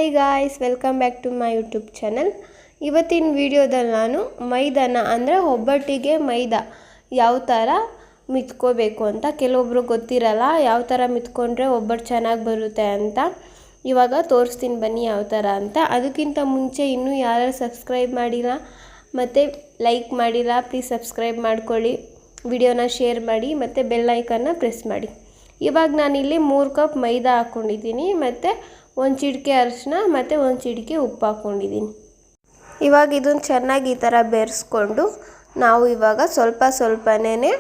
Hi guys, welcome back to my YouTube channel. ಇವತ್ತಿನ ವಿಡಿಯೋದಲ್ಲಿ ನಾನು ಮೈದಾನ ಅಂದರೆ ಒಬ್ಬಟ್ಟಿಗೆ ಮೈದಾ ಯಾವ ಥರ ಮಿತ್ಕೋಬೇಕು ಅಂತ, ಕೆಲವೊಬ್ರು ಗೊತ್ತಿರಲ್ಲ ಯಾವ ಥರ ಮಿತ್ಕೊಂಡ್ರೆ ಒಬ್ಬಟ್ಟು ಚೆನ್ನಾಗಿ ಬರುತ್ತೆ ಅಂತ. ಇವಾಗ ತೋರಿಸ್ತೀನಿ ಬನ್ನಿ ಯಾವ ಥರ ಅಂತ. ಅದಕ್ಕಿಂತ ಮುಂಚೆ ಇನ್ನೂ ಯಾರು ಸಬ್ಸ್ಕ್ರೈಬ್ ಮಾಡಿಲ್ಲ ಮತ್ತು ಲೈಕ್ ಮಾಡಿಲ್ಲ, ಪ್ಲೀಸ್ ಸಬ್ಸ್ಕ್ರೈಬ್ ಮಾಡ್ಕೊಳ್ಳಿ, ವಿಡಿಯೋನ ಶೇರ್ ಮಾಡಿ ಮತ್ತು ಬೆಲ್ ಐಕನ್ನ ಪ್ರೆಸ್ ಮಾಡಿ. ಇವಾಗ ನಾನಿಲ್ಲಿ 3 ಕಪ್ ಮೈದಾ ಹಾಕ್ಕೊಂಡಿದ್ದೀನಿ ಮತ್ತು 1 ಚಿಟಿಕೆ ಅರಿಶಿನ ಮತ್ತು 1 ಚಿಟಿಕೆ ಉಪ್ಪು ಹಾಕ್ಕೊಂಡಿದ್ದೀನಿ. ಇವಾಗ ಇದನ್ನು ಚೆನ್ನಾಗಿ ಈ ಥರ ಬೆರೆಸ್ಕೊಂಡು ನಾವು ಇವಾಗ ಸ್ವಲ್ಪನೇ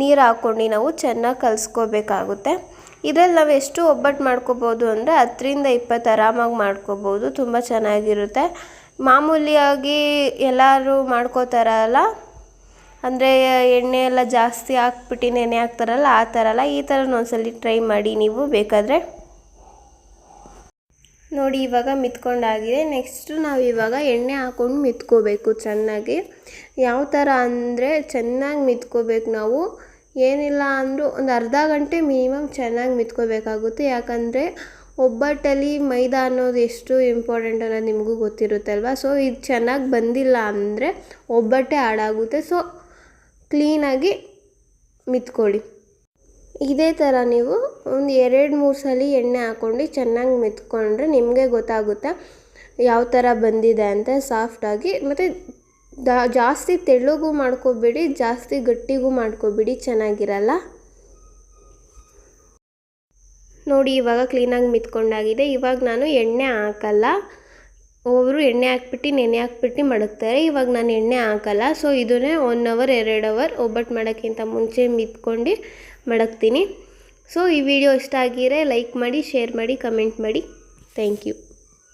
ನೀರು ಹಾಕ್ಕೊಂಡು ನಾವು ಚೆನ್ನಾಗಿ ಕಲಿಸ್ಕೋಬೇಕಾಗುತ್ತೆ. ಇದರಲ್ಲಿ ನಾವು ಎಷ್ಟು ಒಬ್ಬಟ್ಟು ಮಾಡ್ಕೋಬೋದು ಅಂದರೆ 10ರಿಂದ 20 ಆರಾಮಾಗಿ ಮಾಡ್ಕೋಬೋದು, ತುಂಬ ಚೆನ್ನಾಗಿರುತ್ತೆ. ಮಾಮೂಲಿಯಾಗಿ ಎಲ್ಲರೂ ಮಾಡ್ಕೋತಾರಲ್ಲ, ಅಂದರೆ ಎಣ್ಣೆ ಎಲ್ಲ ಜಾಸ್ತಿ ಹಾಕ್ಬಿಟ್ಟು ನೆನೆ ಹಾಕ್ತಾರಲ್ಲ, ಆ ಥರ ಅಲ್ಲ. ಈ ಥರ ಒಂದ್ಸಲ ಟ್ರೈ ಮಾಡಿ ನೀವು ಬೇಕಾದರೆ. ನೋಡಿ ಇವಾಗ ಮಿತ್ಕೊಂಡಾಗಿದೆ. ನೆಕ್ಸ್ಟು ನಾವು ಇವಾಗ ಎಣ್ಣೆ ಹಾಕ್ಕೊಂಡು ಮಿತ್ಕೋಬೇಕು ಚೆನ್ನಾಗಿ. ಯಾವ ಥರ ಅಂದರೆ ಚೆನ್ನಾಗಿ ಮಿತ್ಕೋಬೇಕು ನಾವು. ಏನಿಲ್ಲ ಅಂದರೂ ಒಂದು ಅರ್ಧ ಗಂಟೆ ಮಿನಿಮಮ್ ಚೆನ್ನಾಗಿ ಮಿತ್ಕೋಬೇಕಾಗುತ್ತೆ. ಯಾಕಂದರೆ ಒಬ್ಬಟ್ಟಲ್ಲಿ ಮೈದಾ ಅನ್ನೋದು ಎಷ್ಟು ಇಂಪಾರ್ಟೆಂಟ್ ಅನ್ನೋದು ನಿಮಗೂ ಗೊತ್ತಿರುತ್ತಲ್ವ. ಸೊ ಇದು ಚೆನ್ನಾಗಿ ಬಂದಿಲ್ಲ ಅಂದರೆ ಒಬ್ಬಟ್ಟೆ ಹಾಳಾಗುತ್ತೆ. ಸೊ ಕ್ಲೀನಾಗಿ ಮಿತ್ಕೊಳ್ಳಿ. ಇದೇ ಥರ ನೀವು ಒಂದು 2-3 ಸಲ ಎಣ್ಣೆ ಹಾಕ್ಕೊಂಡು ಚೆನ್ನಾಗಿ ಮಿತ್ಕೊಂಡ್ರೆ ನಿಮಗೆ ಗೊತ್ತಾಗುತ್ತೆ ಯಾವ ಥರ ಬಂದಿದೆ ಅಂತ ಸಾಫ್ಟಾಗಿ. ಮತ್ತು ಜಾಸ್ತಿ ತೆಳ್ಳಗೂ ಮಾಡ್ಕೋಬೇಡಿ, ಜಾಸ್ತಿ ಗಟ್ಟಿಗೂ ಮಾಡ್ಕೋಬೇಡಿ, ಚೆನ್ನಾಗಿರಲ್ಲ. ನೋಡಿ ಇವಾಗ ಕ್ಲೀನಾಗಿ ಮಿತ್ಕೊಂಡಾಗಿದೆ. ಇವಾಗ ನಾನು ಎಣ್ಣೆ ಹಾಕಲ್ಲ. ಒಬ್ಬರು ಎಣ್ಣೆ ಹಾಕ್ಬಿಟ್ಟು ನೆನೆ ಹಾಕ್ಬಿಟ್ಟು ಮಡಗ್ತಾರೆ. ಇವಾಗ ನಾನು ಎಣ್ಣೆ ಹಾಕಲ್ಲ. ಸೊ ಇದನ್ನೇ 1 ಅವರ್ 2 ಅವರ್ ಒಬ್ಬಟ್ಟು ಮಾಡೋಕ್ಕಿಂತ ಮುಂಚೆ ಮಿತ್ಕೊಂಡು ಮಡಗ್ತೀನಿ. ಸೊ ಈ ವಿಡಿಯೋ ಇಷ್ಟ ಆಗಿದ್ರೆ ಲೈಕ್ ಮಾಡಿ, ಶೇರ್ ಮಾಡಿ, ಕಮೆಂಟ್ ಮಾಡಿ. Thank you.